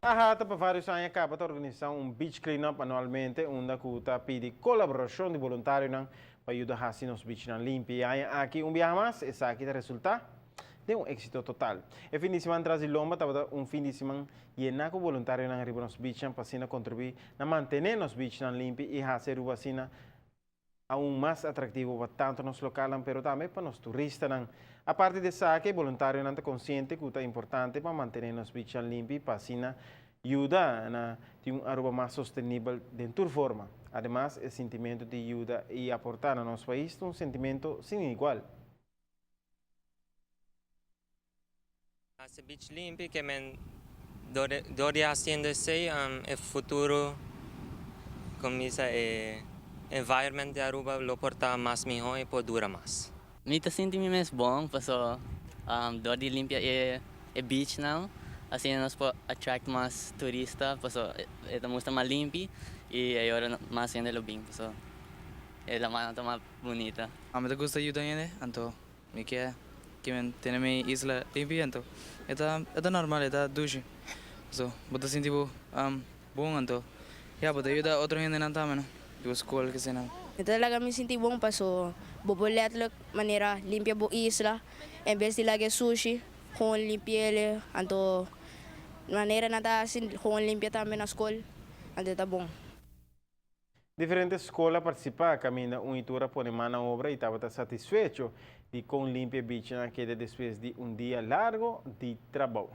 A Rata, para vários anos, acaba de organizar um beach cleanup anualmente, onde a pede colaboração de voluntários para ajudar a nos beach limpo. E aqui, dia mais, esse aqui é o resultado de um êxito total. E fim de semana, traz Lomba, estava fim de semana, e com voluntários na riba nos beach, para contribuir a manter nos beach limpo e fazer o vacina aún mais atrativo para tanto nos locais, mas também para os turistas. A parte dessa aqui, voluntário não está consciente que é importante para manter os beaches limpos e para assim ajudar a ter uma aruba mais sustentável de toda forma. Además, o sentimento de ajuda e aportar a nosso país é um sentimento sem igual. Esse beach limpo que men dori haciéndose el futuro comienza environment de Aruba lo porta mais melhor e pode durar mais. Me sinto mesmo bom, porque dori limpia é beach now, assim nós pode attract mais turista, porque é mostra mais limpo e agora mais ainda lo bem, porque é mais bonita. Me gusta ayudar gente, então me quer que men tiene mi isla limpia, então é normal, é duche, so bota sinto bom, então ya bota ayuda outro gente não também, do escola que se não. Talaga me senti bom paso bobolet la manera limpia bo isla en vez de lagi sushi com limpia ele anto maneira nada assim com limpia também na escola anto tá bom. Diferentes escolas participaram, caminha uma itura por na obra e estava satisfeito de com limpia beach naquele depois de dia largo de trabalho.